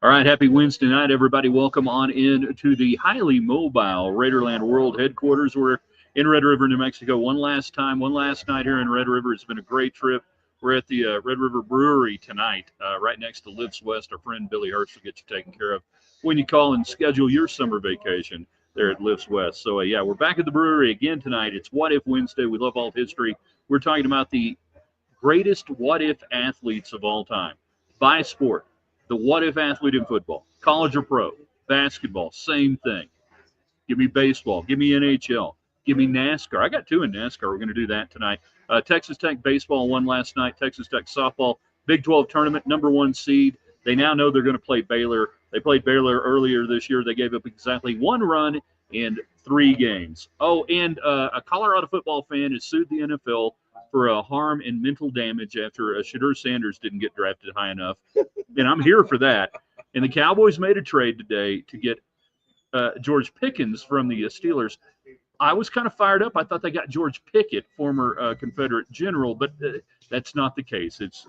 All right, happy Wednesday night, everybody. Welcome on in to the highly mobile Raiderland World Headquarters. We're in Red River, New Mexico. One last night here in Red River. It's been a great trip. We're at the Red River Brewery tonight, right next to Lives West. Our friend Billy Hurst will get you taken care of when you call and schedule your summer vacation there at Lives West. So, yeah, we're back at the brewery again tonight. It's What If Wednesday. We love all history. We're talking about the greatest what if athletes of all time by sport. The what if athlete in football, college or pro, basketball, same thing. Give me baseball, give me NHL, give me NASCAR. I got two in NASCAR. We're going to do that tonight. Texas Tech baseball won last night. Texas Tech softball, Big 12 tournament, number one seed. They now know they're going to play Baylor. They played Baylor earlier this year. They gave up exactly one run in 3 games. Oh, and a Colorado football fan has sued the NFL for harm and mental damage after Shadur Sanders didn't get drafted high enough. And I'm here for that. And the Cowboys made a trade today to get George Pickens from the Steelers. I was kind of fired up. I thought they got George Pickett, former Confederate general, but that's not the case. It's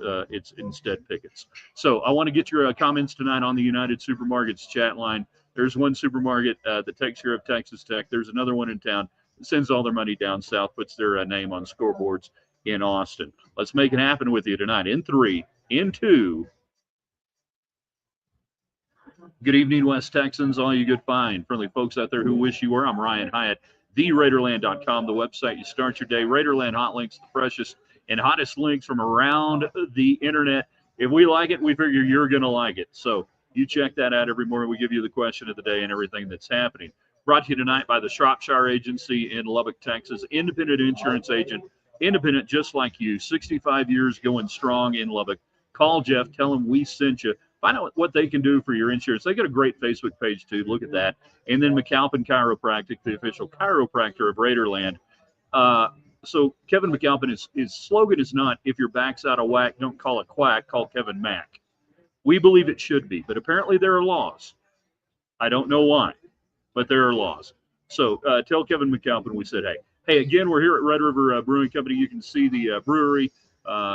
instead Pickens. So I want to get your comments tonight on the United Supermarkets chat line. There's one supermarket that takes care of Texas Tech. There's another one in town that sends all their money down south, puts their name on scoreboards in Austin. Let's make it happen with you tonight. In 3, in 2. Good evening, West Texans, all you good, fine, friendly folks out there who wish you were. I'm Ryan Hyatt, theraiderland.com, the website you start your day. Raiderland hot links, the freshest and hottest links from around the internet. If we like it, we figure you're going to like it. So you check that out every morning. We give you the question of the day and everything that's happening. Brought to you tonight by the Shropshire Agency in Lubbock, Texas. Independent insurance agent, independent just like you, 65 years going strong in Lubbock. Call Jeff, tell him we sent you. Find out what they can do for your insurance. They got a great Facebook page, too. Look at that. And then McAlpin Chiropractic, the official chiropractor of Raiderland. So Kevin McAlpin, his slogan is not, if your back's out of whack, don't call it quack, call Kevin Mack. We believe it should be, but apparently there are laws. I don't know why, but there are laws. So tell Kevin McAlpin we said, hey. Hey, again, we're here at Red River Brewing Company. You can see the brewery.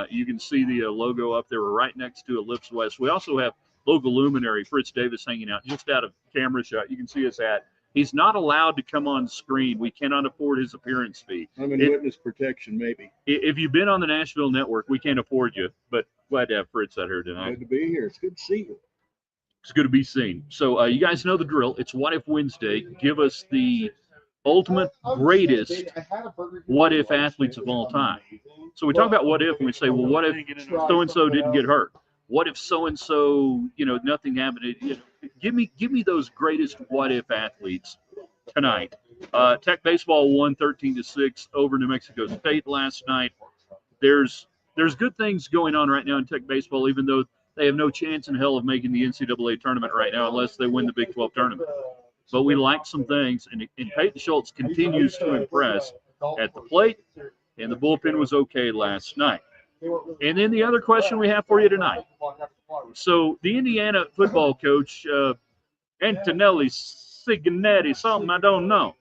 You can see the logo up there. We're right next to Ellipse West. We also have local luminary Fritz Davis hanging out just out of camera shot. You can see his hat. He's not allowed to come on screen. We cannot afford his appearance fee. I'm in witness protection, maybe. If you've been on the Nashville Network, we can't afford you, but glad to have Fritz out here tonight. Glad to be here. It's good to see you. It's good to be seen. So you guys know the drill. It's What If Wednesday. Give us the ultimate greatest what if athletes of all time. So we talk about what if, and we say, well, what if so and so didn't get hurt? What if so and so, nothing happened? Give me those greatest what if athletes tonight. Tech baseball won 13-6 over New Mexico State last night. There's good things going on right now in Tech baseball, even though they have no chance in hell of making the NCAA tournament right now unless they win the Big 12 tournament. But we like some things, and Peyton Schultz continues to impress at the plate, and the bullpen was okay last night. And then the other question we have for you tonight. So the Indiana football coach, Antonelli Signetti, something I don't know.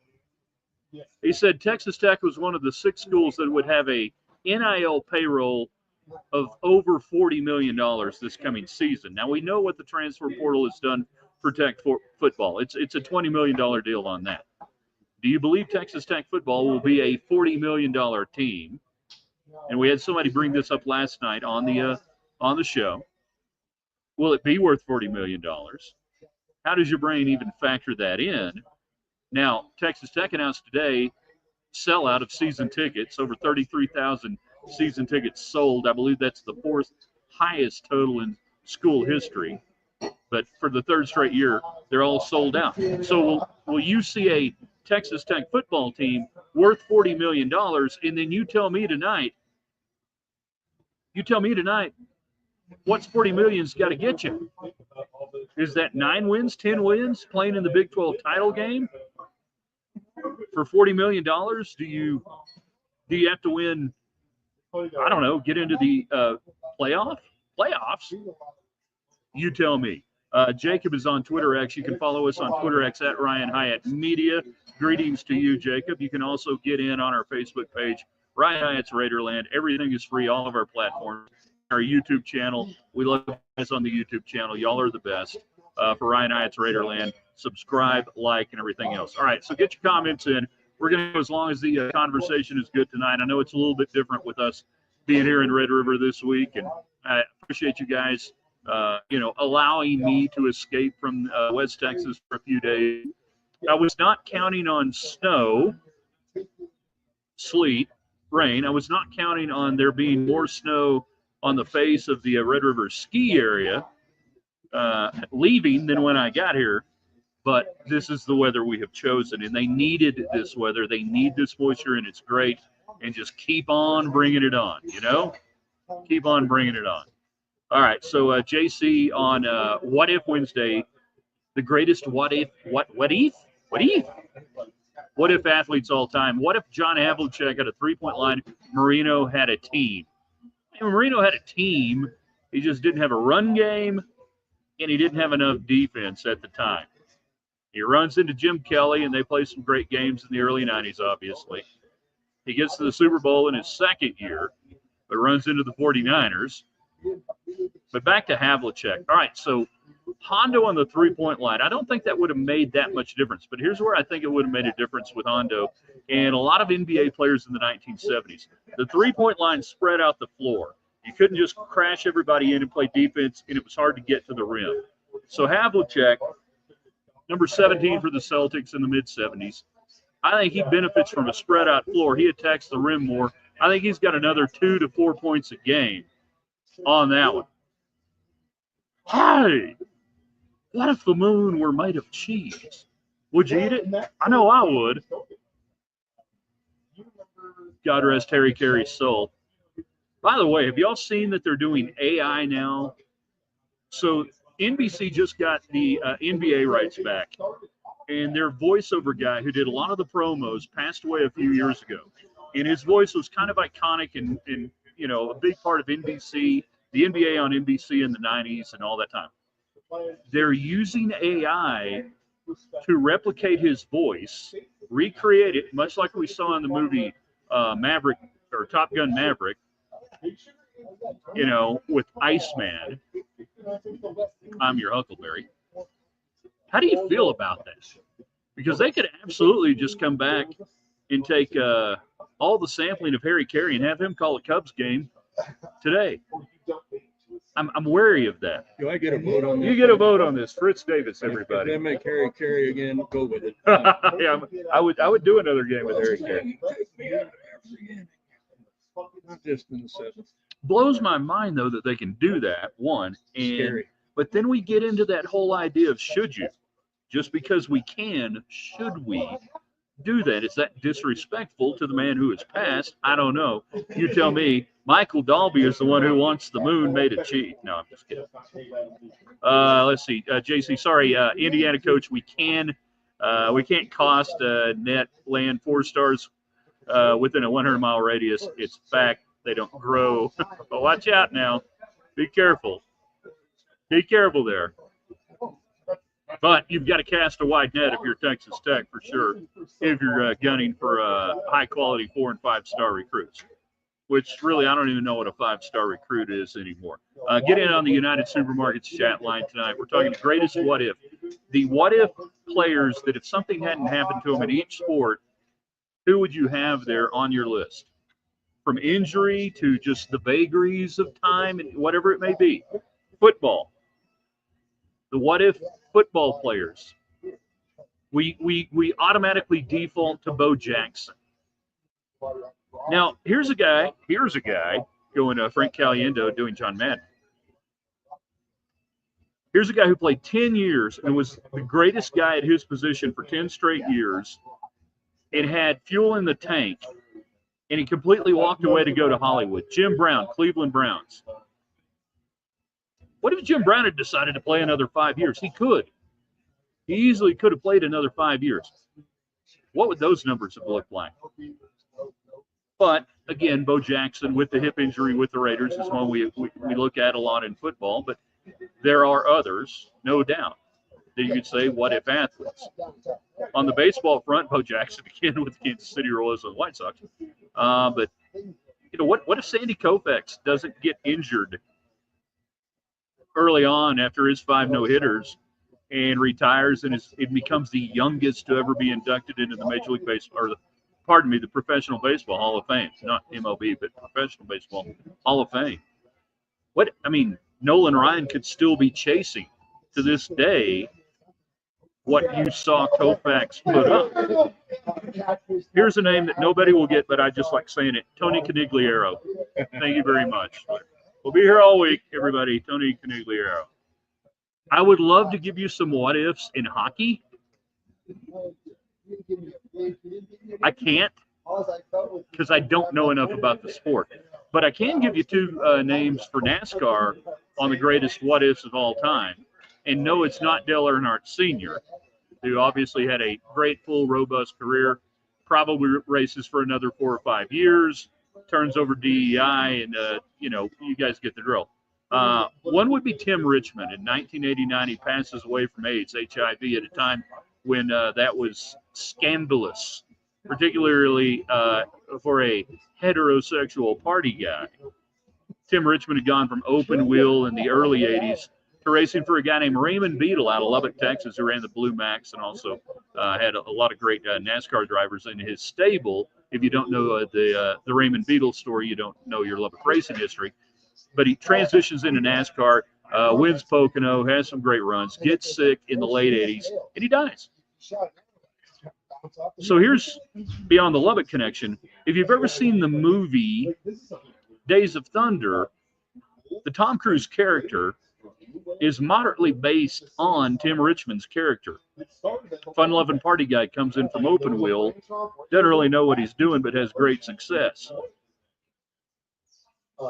He said Texas Tech was one of the 6 schools that would have a NIL payroll of over $40 million this coming season. Now, we know what the transfer portal has done for Tech football. It's a $20 million deal on that. Do you believe Texas Tech football will be a $40 million team? And we had somebody bring this up last night on the show. Will it be worth $40 million? How does your brain even factor that in? Now, Texas Tech announced today sellout of season tickets, over 33,000 season tickets sold. I believe that's the 4th highest total in school history. But for the 3rd straight year, they're all sold out. So will you see a Texas Tech football team worth $40 million, and then you tell me tonight, what's $40 million's got to get you? Is that 9 wins, 10 wins, playing in the Big 12 title game? For $40 million, do you have to win, I don't know, get into the playoffs? You tell me. Jacob is on Twitter X. You can follow us on Twitter X at Ryan Hyatt Media. Greetings to you, Jacob. You can also get in on our Facebook page, Ryan Hyatt's Raiderland. Everything is free, all of our platforms. Our YouTube channel. We love you guys on the YouTube channel. Y'all are the best. For Ryan Hyatt's Raiderland. Subscribe, like, and everything else. All right, so get your comments in. We're going to go as long as the conversation is good tonight. I know it's a little bit different with us being here in Red River this week, and I appreciate you guys, allowing me to escape from West Texas for a few days. I was not counting on snow, sleet, rain. I was not counting on there being more snow on the face of the Red River ski area leaving than when I got here. But this is the weather we have chosen, and they needed this weather. They need this moisture, and it's great. And just keep on bringing it on, Keep on bringing it on. All right, so JC on What If Wednesday, the greatest what if athletes all time. What if John Havlicek had a three-point line, Marino had a team? Marino had a team. He just didn't have a run game, and he didn't have enough defense at the time. He runs into Jim Kelly, and they play some great games in the early 90s, obviously. He gets to the Super Bowl in his second year, but runs into the 49ers. But back to Havlicek. All right, so Hondo on the three-point line. I don't think that would have made that much difference, but here's where I think it would have made a difference with Hondo and a lot of NBA players in the 1970s. The three-point line spread out the floor. You couldn't just crash everybody in and play defense, and it was hard to get to the rim. So Havlicek, number 17 for the Celtics in the mid-70s, I think he benefits from a spread-out floor. He attacks the rim more. I think he's got another 2 to 4 points a game on that one. Hey, what if the moon were made of cheese? Would you eat it? I know I would. God rest Harry Carey's soul. By the way, have y'all seen that they're doing AI now? So NBC just got the NBA rights back, and their voiceover guy who did a lot of the promos passed away a few years ago. And his voice was kind of iconic and a big part of NBC, the NBA on NBC in the 90s and all that time. They're using AI to replicate his voice, recreate it, much like we saw in the movie Maverick or Top Gun Maverick, with Iceman. I'm your Huckleberry. How do you feel about that? Because they could absolutely just come back and take all the sampling of Harry Carey and have him call a Cubs game today. I'm wary of that. Do I get a vote on this? You get a vote on this. Fritz Davis, everybody. If they make Harry Carey again, go with it. Yeah, I would do another game with Harry Carey. Not just in the seventh. Blows my mind though that they can do that. One, but then we get into that whole idea of should you? Just because we can, should we do that? Is that disrespectful to the man who has passed? I don't know. You tell me. Michael Dalby is the one who wants the moon made of cheese. No, I'm just kidding. Let's see. JC, sorry, Indiana coach, we can't cost net land 4 stars within a 100-mile radius. It's fact. They don't grow. But watch out now. Be careful. Be careful there. But you've got to cast a wide net if you're Texas Tech for sure, if you're gunning for high-quality 4- and 5-star recruits, which really I don't even know what a 5-star recruit is anymore. Get in on the United Supermarkets chat line tonight. We're talking greatest what if. The what if players that if something hadn't happened to them in each sport, who would you have there on your list? From injury to just the vagaries of time and whatever it may be. Football. The what if football players. We automatically default to Bo Jackson. Now, here's a guy going Frank Caliendo doing John Madden. Here's a guy who played 10 years and was the greatest guy at his position for 10 straight years and had fuel in the tank, and he completely walked away to go to Hollywood. Jim Brown, Cleveland Browns. What if Jim Brown had decided to play another 5 years? He could. He easily could have played another 5 years. What would those numbers have looked like? But, again, Bo Jackson with the hip injury with the Raiders is one we look at a lot in football. But there are others, no doubt, that you could say, what if athletes? On the baseball front, Bo Jackson again with the Kansas City Royals and the White Sox. But, what if Sandy Koufax doesn't get injured early on after his 5 no-hitters and retires, and it becomes the youngest to ever be inducted into the Major League Baseball, or the Professional Baseball Hall of Fame, not MLB, but Professional Baseball Hall of Fame. Nolan Ryan could still be chasing to this day what you saw Koufax put up. Here's a name that nobody will get, but I just like saying it. Tony Conigliaro. Thank you very much. We'll be here all week, everybody. Tony Conigliaro. I would love to give you some what ifs in hockey. I can't because I don't know enough about the sport. But I can give you two names for NASCAR on the greatest what ifs of all time. And no, it's not Dale Earnhardt Sr., who obviously had a great, full, robust career, probably races for another 4 or 5 years, turns over DEI, and, you guys get the drill. One would be Tim Richmond. In 1989, he passes away from AIDS, HIV, at a time when that was scandalous, particularly for a heterosexual party guy. Tim Richmond had gone from open wheel in the early 80s to racing for a guy named Raymond Beadle out of Lubbock, Texas, who ran the Blue Max and also had a lot of great NASCAR drivers in his stable. If you don't know the Raymond Beadle story, you don't know your Lubbock racing history. But he transitions into NASCAR, wins Pocono, has some great runs, gets sick in the late 80s, and he dies. So here's beyond the Lubbock connection. If you've ever seen the movie Days of Thunder, the Tom Cruise character is moderately based on Tim Richmond's character. Fun-loving party guy comes in from open wheel, doesn't really know what he's doing, but has great success.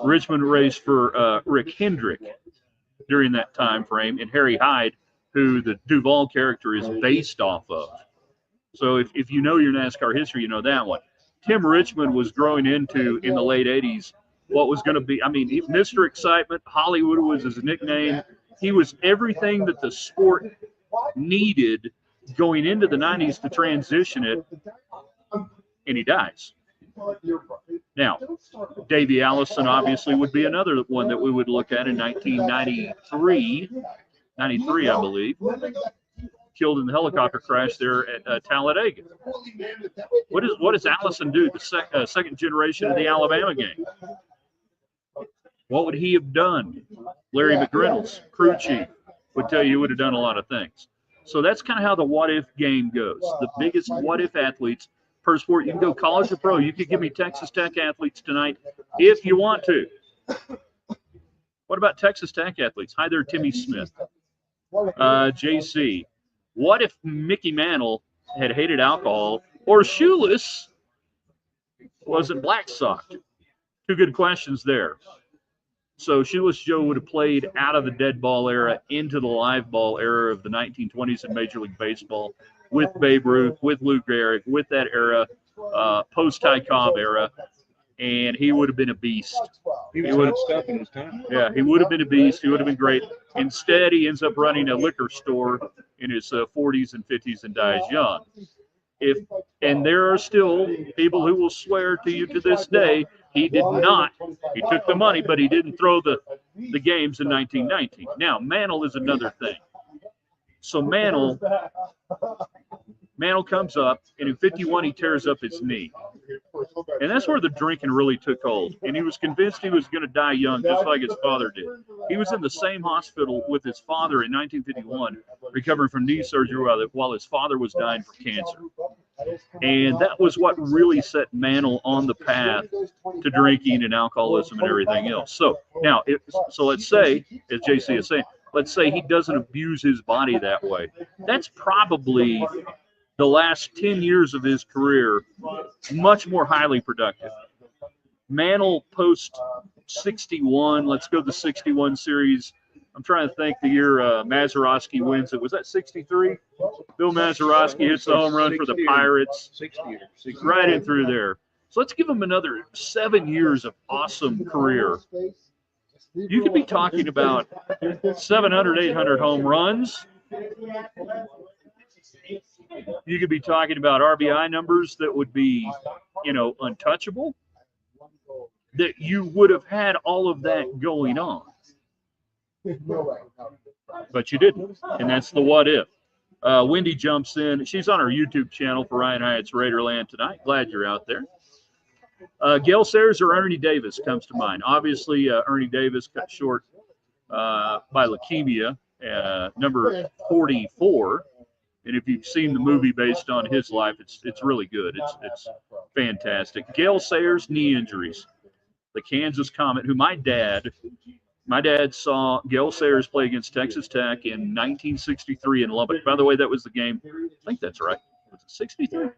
Richmond raced for Rick Hendrick during that time frame, and Harry Hyde, who the Duvall character is based off of. So if you know your NASCAR history, you know that one. Tim Richmond was growing into, in the late 80s, what was going to be, Mr. Excitement, Hollywood was his nickname. He was everything that the sport needed going into the 90s to transition it, and he dies. Now, Davey Allison obviously would be another one that we would look at in 1993, I believe. Killed in the helicopter crash there at Talladega. What does Allison do? The second generation of the Alabama gang. What would he have done? Larry McReynolds, crew chief, would tell you he would have done a lot of things. So that's kind of how the what-if game goes. The biggest what-if athletes per sport. You can go college or pro. You could give me Texas Tech athletes tonight if you want to. What about Texas Tech athletes? Hi there, Timmy Smith. JC. What if Mickey Mantle had hated alcohol or shoeless wasn't black socked? Two good questions there. So Shoeless Joe would have played out of the dead ball era into the live ball era of the 1920s in Major League Baseball with Babe Ruth, with Lou Gehrig, with that era, post-Ty Cobb era, and he would have been a beast. He was hot stuff in his time. Yeah, he would have been a beast. He would have been great. Instead, he ends up running a liquor store in his 40s and 50s and dies young. And there are still people who will swear to you to this day, he did not. He took the money, but he didn't throw the games in 1919. Now, Mantle is another thing. So Mantle comes up, and in 51, he tears up his knee. And that's where the drinking really took hold. And he was convinced he was going to die young, just like his father did. He was in the same hospital with his father in 1951, recovering from knee surgery while his father was dying from cancer. And that was what really set Mantle on the path to drinking and alcoholism and everything else. So now, let's say, as JC is saying, let's say he doesn't abuse his body that way. That's probably the last 10 years of his career, much more highly productive. Mantle post 61, let's go to the 61 series. I'm trying to think the year Mazeroski wins it. Was that 63? Bill Mazeroski hits the home run for the Pirates. 60 right in through there. So let's give him another 7 years of awesome career. You could be talking about 700, 800 home runs. You could be talking about RBI numbers that would be, untouchable. That you would have had all of that going on. But you didn't, and that's the what if. Wendy jumps in. She's on our YouTube channel for Ryan Hyatt's Raiderland tonight. Glad you're out there. Gale Sayers or Ernie Davis comes to mind. Obviously, Ernie Davis cut short by leukemia, number 44. And if you've seen the movie based on his life, it's really good. It's fantastic. Gale Sayers, knee injuries. The Kansas Comet, who my dad saw Gale Sayers play against Texas Tech in 1963 in Lubbock. By the way, that was the game. I think that's right. Was it 63?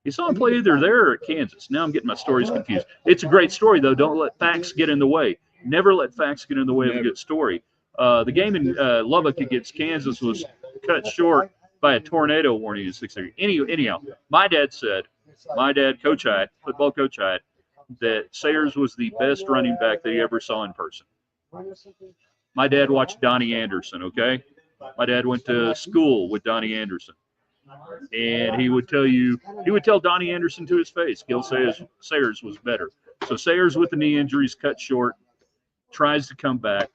You saw him play either there or at Kansas. Now I'm getting my stories confused. It's a great story, though. Don't let facts get in the way. Never let facts get in the way of a good story. The game in Lubbock against Kansas was cut short by a tornado warning in 63. Anyhow, my dad, Coach Hyatt, football Coach Hyatt, that Sayers was the best running back that he ever saw in person. My dad watched Donnie Anderson, okay? My dad went to school with Donnie Anderson. And he would tell Donnie Anderson to his face, Gale Sayers was better. So Sayers with the knee injuries, cut short, tries to come back,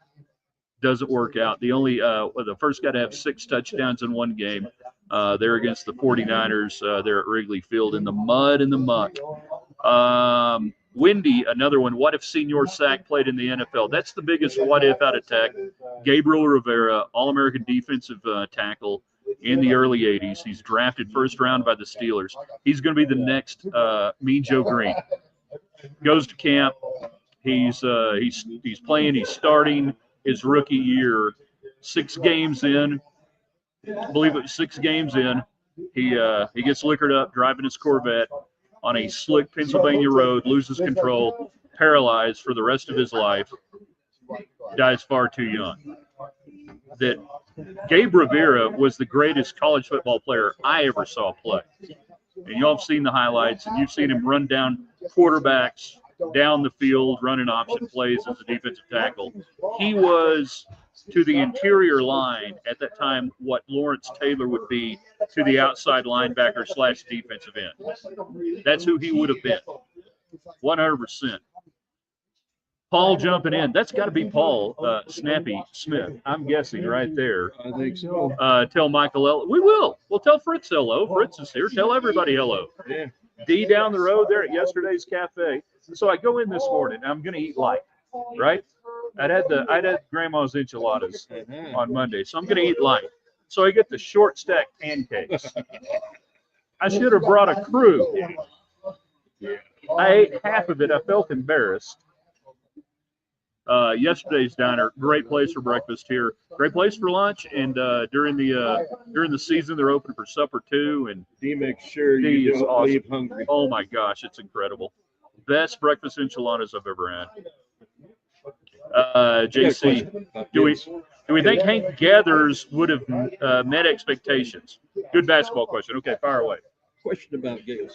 doesn't work out. The first guy to have 6 touchdowns in one game, they're against the 49ers there at Wrigley Field in the mud and the muck. Wendy, another one. What if Senior Sack played in the NFL? That's the biggest what if out of Tech. Gabriel Rivera, All-American defensive tackle in the early 80s. He's drafted first round by the Steelers. He's going to be the next Mean Joe Green. Goes to camp. He's playing. He's starting his rookie year. 6 games in. I believe it was 6 games in. He gets liquored up driving his Corvette on a slick Pennsylvania road, loses control, paralyzed for the rest of his life, dies far too young. That Gabe Rivera was the greatest college football player I ever saw play. And y'all have seen the highlights, and you've seen him run down quarterbacks down the field, running option plays as a defensive tackle. He was to the interior line at that time what Lawrence Taylor would be to the outside linebacker / defensive end. That's who he would have been, 100%. Paul jumping in. That's got to be Paul Snappy Smith. I'm guessing right there. I think so. Tell Michael hello. We will. We'll tell Fritz hello. Fritz is here. Tell everybody hello. Yeah. D down the road there at yesterday's cafe. So I go in this morning. I'm going to eat light, right? I'd had grandma's enchiladas on Monday, so I'm going to eat light. So I get the short stack pancakes. I should have brought a crew. I ate half of it. I felt embarrassed. Yesterday's diner, great place for breakfast here, great place for lunch, and during the season they're open for supper too. And D makes sure you don't awesome. leave hungry. Oh my gosh, it's incredible. Best breakfast enchiladas I've ever had. JC, do we think Hank Gathers would have met expectations? Good basketball question. Okay, fire away. Question about Gale.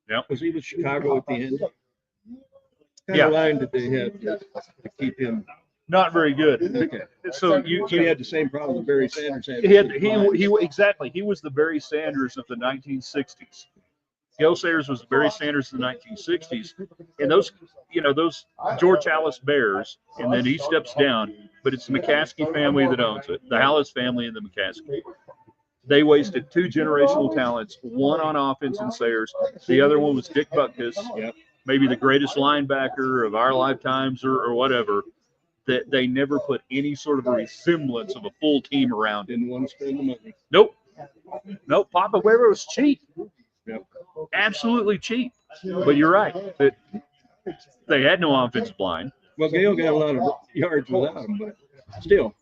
Yeah. Was he with Chicago at the end? What kind Yeah. of line did they have to keep him? Not very good. Okay. So he had the same problem that Barry Sanders had. he exactly. He was the Barry Sanders of the 1960s. Gale Sayers was the Barry Sanders of the 1960s, and those George Hallis Bears, and then he steps down, but it's the McCaskey family that owns it, the Hallis family and the McCaskey. They wasted 2 generational talents, one on offense in Sayers, the other one was Dick Butkus, maybe the greatest linebacker of our lifetimes or whatever. That they never put any sort of a resemblance of a full team around it. Didn't want to spend the money. Nope. Papa Weber was cheap. Yep. Absolutely cheap. But you're right. That they had no offensive line. Well, Gale got a lot of yards without him, but still,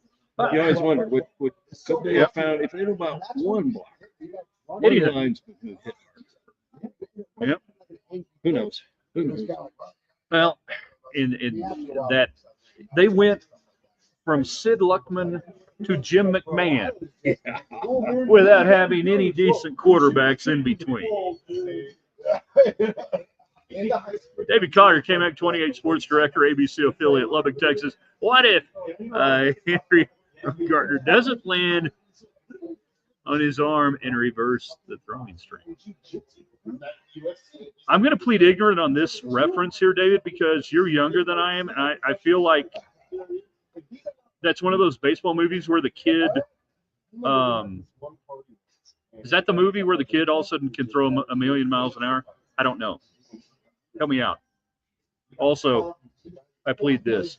you always wonder what could they have found if they knew about one block. Any linesman who hit hard. Yep. Who knows? Well, in that they went from Sid Luckman to Jim McMahon without having any decent quarterbacks in between. David Collier, KMAC 28 sports director, ABC affiliate, Lubbock, Texas. What if Henry Gardner doesn't land on his arm and reverse the throwing string? I'm going to plead ignorant on this reference here, David, because you're younger than I am, and I feel like That's one of those baseball movies where the kid, is that the movie where the kid all of a sudden can throw a million miles an hour? I don't know. Help me out. Also, I plead this.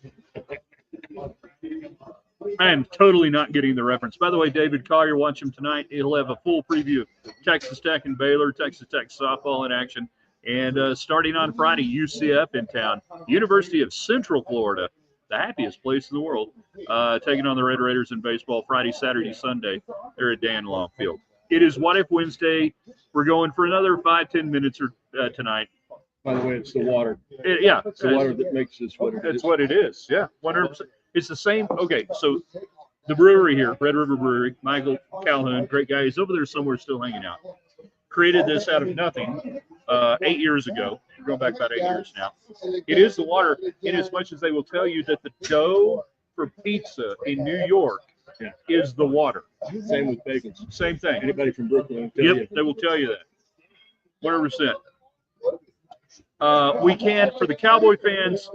I am totally not getting the reference. By the way, David Collier, watch him tonight. He'll have a full preview of Texas Tech and Baylor, Texas Tech softball in action. And starting on Friday, UCF in town. University of Central Florida, the happiest place in the world, taking on the Red Raiders in baseball Friday, Saturday, Sunday. They're at Dan Law Field. It is What If Wednesday. We're going for another 5-10 minutes tonight. By the way, it's the water. Yeah. It's the water that makes this what it is. It's what it is. Yeah, 100%. It's the same. Okay, so the brewery here, Red River Brewery, Michael Calhoun, great guy. He's over there somewhere still hanging out. Created this out of nothing 8 years ago. We're going back about 8 years now. It is the water, in as much as they will tell you that the dough for pizza in New York is the water. Same with bagels. Same thing. Anybody from Brooklyn will tell you. They will tell you that. 100%. We can, for the Cowboy fans,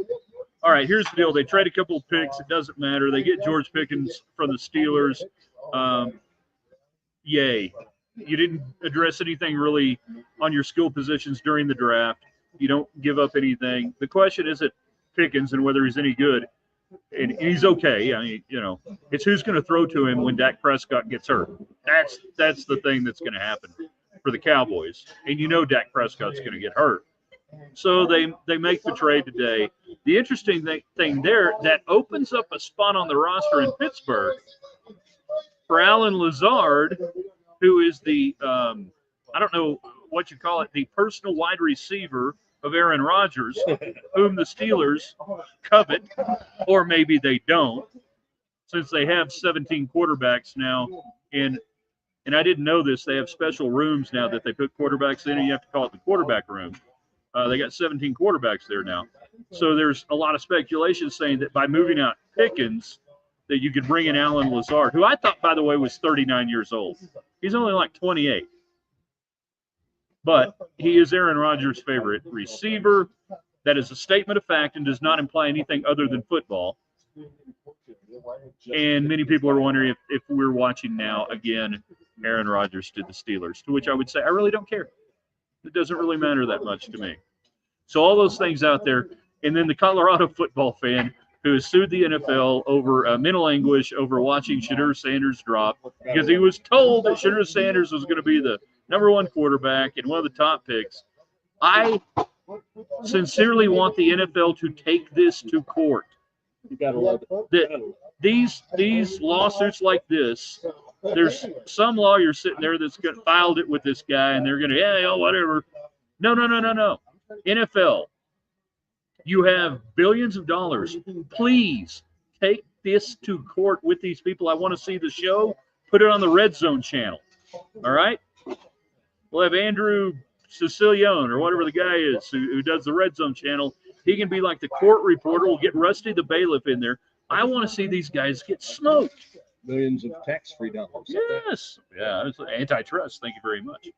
all right, here's the deal. They trade a couple of picks. It doesn't matter. They get George Pickens from the Steelers. Yay. You didn't address anything really on your skill positions during the draft. You don't give up anything. The question isn't Pickens and whether he's any good. And he's okay. I mean, you know, it's who's going to throw to him when Dak Prescott gets hurt. That's the thing that's going to happen for the Cowboys. And you know Dak Prescott's going to get hurt. So they make the trade today. The interesting thing there, that opens up a spot on the roster in Pittsburgh for Alan Lazard, who is the, I don't know what you call it, the personal wide receiver of Aaron Rodgers, whom the Steelers covet, or maybe they don't, since they have 17 quarterbacks now. And I didn't know this, they have special rooms now that they put quarterbacks in, and you have to call it the quarterback room. They got 17 quarterbacks there now. So there's a lot of speculation saying that by moving out Pickens, that you could bring in Alan Lazard, who I thought, by the way, was 39 years old. He's only like 28. But he is Aaron Rodgers' favorite receiver. That is a statement of fact and does not imply anything other than football. And many people are wondering if we're watching now, again, Aaron Rodgers to the Steelers, to which I would say I really don't care. It doesn't really matter that much to me. So all those things out there. And then the Colorado football fan who has sued the NFL over mental anguish over watching Shadur Sanders drop because he was told that Shadur Sanders was going to be the #1 quarterback and one of the top picks. I sincerely want the NFL to take this to court. You gotta love it. That these lawsuits like this, there's some lawyer sitting there that's filed it with this guy, and they're going to, whatever. No. NFL, you have billions of dollars. Please take this to court with these people. I want to see the show. Put it on the Red Zone channel. All right? We'll have Andrew Sicilione or whatever the guy is who does the Red Zone channel. He can be like the court reporter. We'll get Rusty the bailiff in there. I want to see these guys get smoked. Millions of tax-free dollars. Yes. Yeah, it's antitrust. Thank you very much.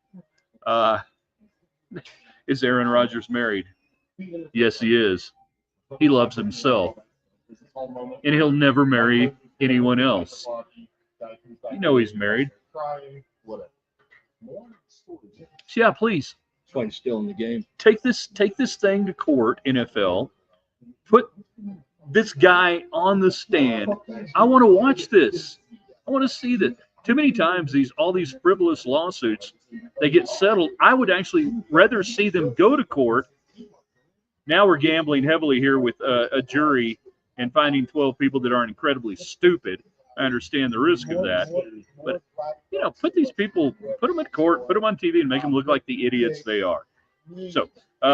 Is Aaron Rodgers married? Yes, he is. He loves himself. And he'll never marry anyone else. You know he's married. So yeah, please. That's why he's still in the game. Take this thing to court, NFL. Put this guy on the stand. I want to watch this. I want to see that. Too many times all these frivolous lawsuits, they get settled. I would actually rather see them go to court. Now we're gambling heavily here with a jury and finding 12 people that are incredibly stupid. I understand the risk of that. But, put these people, put them in court, put them on TV, and make them look like the idiots they are. So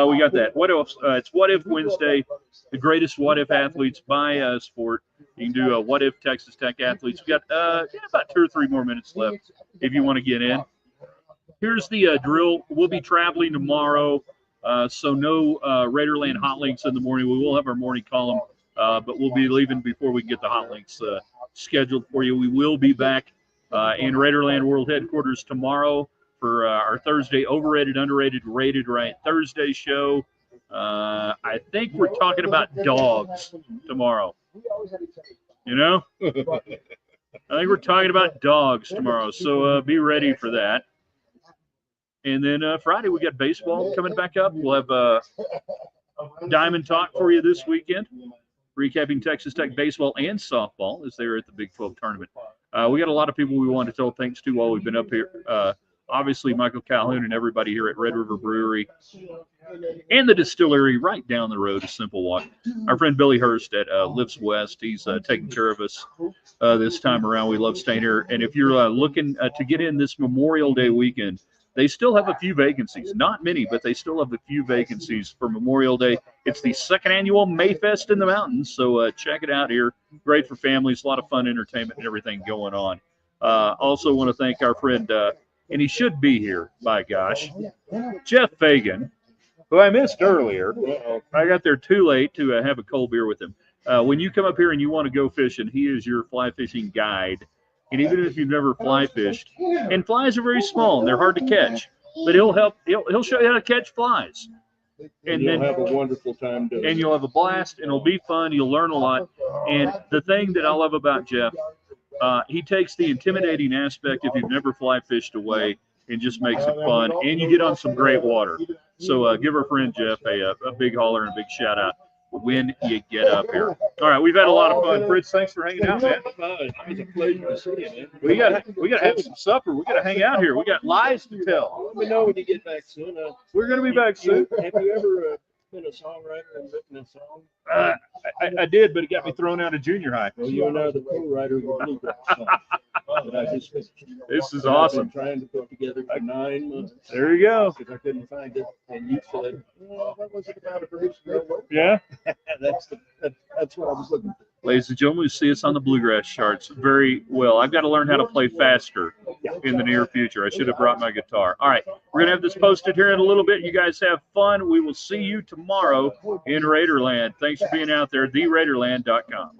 we got that. What else? It's What If Wednesday, the greatest what if athletes by sport. You can do a What If Texas Tech athletes. We got about 2 or 3 more minutes left if you want to get in. Here's the drill. We'll be traveling tomorrow, so no Raiderland hot links in the morning. We will have our morning column, but we'll be leaving before we get the hot links scheduled for you. We will be back in Raiderland World Headquarters tomorrow for our Thursday overrated, underrated, rated right Thursday show. I think we're talking about dogs tomorrow. You know, I think we're talking about dogs tomorrow, so be ready for that. And then Friday we got baseball coming back up. We'll have Diamond Talk for you this weekend, recapping Texas Tech baseball and softball as they were at the Big 12 tournament. We got a lot of people we want to tell thanks to while we've been up here. Obviously, Michael Calhoun and everybody here at Red River Brewery and the distillery right down the road, a simple walk. Our friend Billy Hurst at Lives West, he's taking care of us this time around. We love staying here. And if you're looking to get in this Memorial Day weekend, they still have a few vacancies. Not many, but they still have a few vacancies for Memorial Day. It's the second annual Mayfest in the mountains, so check it out here. Great for families, a lot of fun entertainment and everything going on. Also want to thank our friend, and he should be here, by gosh, Jeff Fagan, who I missed earlier. I got there too late to have a cold beer with him. When you come up here and you want to go fishing, he is your fly fishing guide. And even if you've never fly fished, and flies are very small and they're hard to catch, but he'll show you how to catch flies. And you'll then have a wonderful time doing it. And you'll have a blast, and it'll be fun. You'll learn a lot. And the thing that I love about Jeff, he takes the intimidating aspect if you've never fly fished away and just makes it fun. And you get on some great water. So give our friend Jeff a big holler and a big shout out when you get up here. All right, we've had a lot of fun. Fritz, thanks for hanging out, man. It's a pleasure to see you, man. We gotta have some supper. We gotta hang out here. We got lies to tell. Let me know when you get back soon. We're gonna be back soon. Have you ever been a songwriter and written a song? I did, but it got me thrown out of junior high. Well, you and I are the co-writer of the Bluegrass song that I just finished. This is awesome. I've been trying to put together for 9 months. There you go. Because I couldn't find it, and you said, "Well, what was it about a producer?" Yeah. That's what I was looking for. Ladies and gentlemen, we see us on the Bluegrass charts very well. I've got to learn how to play faster in the near future. I should have brought my guitar. All right, we're going to have this posted here in a little bit. You guys have fun. We will see you tomorrow in Raiderland. Thanks for being out there, theraiderland.com.